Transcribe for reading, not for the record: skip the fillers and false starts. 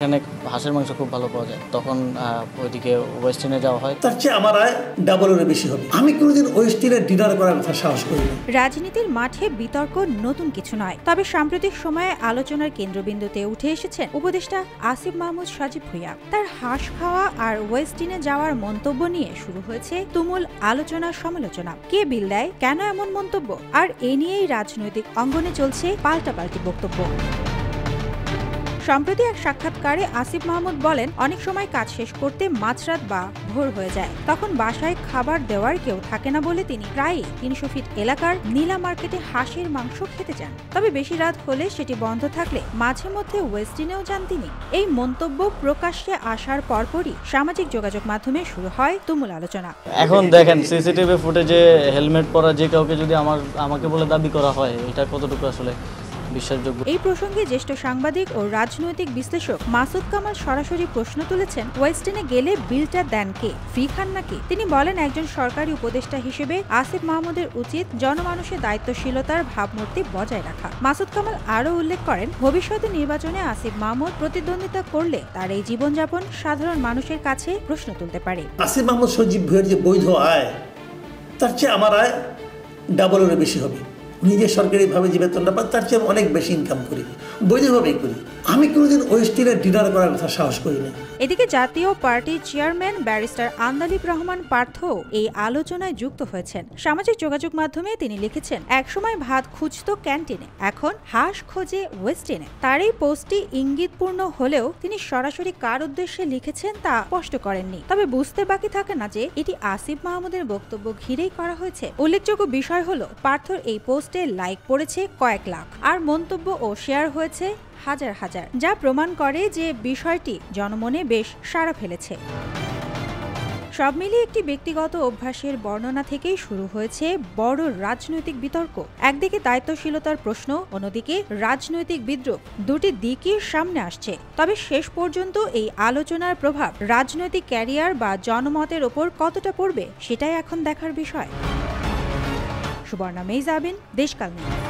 এখানে হাঁসের মাংস খুব ভালো পাওয়া যায়, তখন ওইদিকে ওয়েস্টার্নে যাওয়া হয়। তার চেয়ে আমার আয় ডাবলের বেশি হবে। আমি কোনোদিন ওয়েস্টার্নে ডিনার করার কথা সাহস করি না। রাজনীতির মাঠে বিতর্ক নতুন কিছু নয়, তবে সাম্প্রতিক সময়ে আলোচনার কেন্দ্রবিন্দুতে উঠে এসেছেন উপদেষ্টা আসিফ মাহমুদ সজীব ভুঁইয়া। তার হাঁস খাওয়া আর ওয়েস্টার্নে যাওয়ার মন্তব্য নিয়ে শুরু হয়েছে তুমুল আলোচনা সমালোচনা। কে বিল দেয়, কেন এমন মন্তব্য, আর এ নিয়েই রাজনৈতিক অঙ্গনে চলছে পাল্টাপাল্টি বক্তব্য। সম্প্রতি এক সাক্ষাৎকারে আসিফ মাহমুদ বলেন, অনেক সময় কাজ শেষ করতে মাঝরাত বা ভোর হয়ে যায়, তখন বাসায় খাবার দেওয়ার কেউ থাকে না বলে তিনি প্রায়ই 300 ফিট এলাকার নীলা মার্কেটে হাঁসের মাংস খেতে যান। তবে বেশি রাত হলে সেটি বন্ধ থাকলে মাঝে মধ্যে ওয়েস্টার্নেও যান তিনি। এই মন্তব্য প্রকাশ্যে আসার পরপরই সামাজিক যোগাযোগ মাধ্যমে শুরু হয় তুমুল আলোচনা। এখন দেখেন সিসিটিভি ফুটেজে হেলমেট পরা যে কাউকে যদি আমাকে বলে দাবি করা হয়, এটা কতটুকু আসলে বিশ্বাসযোগ্য। এই প্রসঙ্গে জ্যেষ্ঠ সাংবাদিক ও রাজনৈতিক বিশ্লেষক মাসুদ কামাল সরাসরি প্রশ্ন তুলেছেন, ওয়েস্টার্নে গেলে বিলটা দেন কে, ফ্রি খান নাকি? তিনি বলেন, একজন সরকারি উপদেষ্টা হিসেবে আসিফ মাহমুদের উচিত জনমানুষের দায়িত্বশীলতার ভাবমূর্তি বজায় রাখা। মাসুদ কামাল আরও উল্লেখ করেন, ভবিষ্যতে নির্বাচনে আসিফ মাহমুদ প্রতিদ্বন্দ্বিতা করলে তার এই জীবনযাপন সাধারণ মানুষের কাছে প্রশ্ন তুলতে পারে। আসিফ মাহমুদ সজীব ভুঁইয়ার যে বৈধ আয়, তার চেয়ে আমার আয় ডাবলের বেশি হবে। নিজে সরকারিভাবে যে বেতনটা পাই তার চেয়ে অনেক বেশি ইনকাম করি, বৈধভাবেই করি। আমি কোনোদিন ওয়েস্টার্নে ডিনার করার কথা সাহস করি না। এদিকে জাতীয় পার্টির চেয়ারম্যান ব্যারিস্টার আন্দালিব রহমান পার্থ এই আলোচনায় যুক্ত হয়েছেন। সামাজিক যোগাযোগ মাধ্যমে তিনি লিখেছেন, একসময় ভাত খুঁজতো ক্যান্টিনে, এখন হাঁস খোঁজে ওয়েস্টার্নে। তার এই পোস্টটি ইঙ্গিতপূর্ণ হলেও তিনি সরাসরি কার উদ্দেশ্যে লিখেছেন তা স্পষ্ট করেননি। তবে বুঝতে বাকি থাকে না যে এটি আসিফ মাহমুদের বক্তব্য ঘিরেই করা হয়েছে। উল্লেখযোগ্য বিষয় হলো, পার্থর এই পোস্টে লাইক পড়েছে কয়েক লাখ, আর মন্তব্য ও শেয়ার হয়েছে হাজার হাজার, যা প্রমাণ করে যে বিষয়টি জনমনে বেশ সাড়া ফেলেছে। সব মিলিয়ে একটি ব্যক্তিগত অভ্যাসের বর্ণনা থেকেই শুরু হয়েছে বড় রাজনৈতিক বিতর্ক। একদিকে দায়িত্বশীলতার প্রশ্ন, অন্যদিকে রাজনৈতিক বিদ্রুপ, দুটি দিকই সামনে আসছে। তবে শেষ পর্যন্ত এই আলোচনার প্রভাব রাজনৈতিক ক্যারিয়ার বা জনমতের ওপর কতটা পড়বে, সেটাই এখন দেখার বিষয়। সুবর্ণা মেইজাবিন, দেশকাল নিউজ।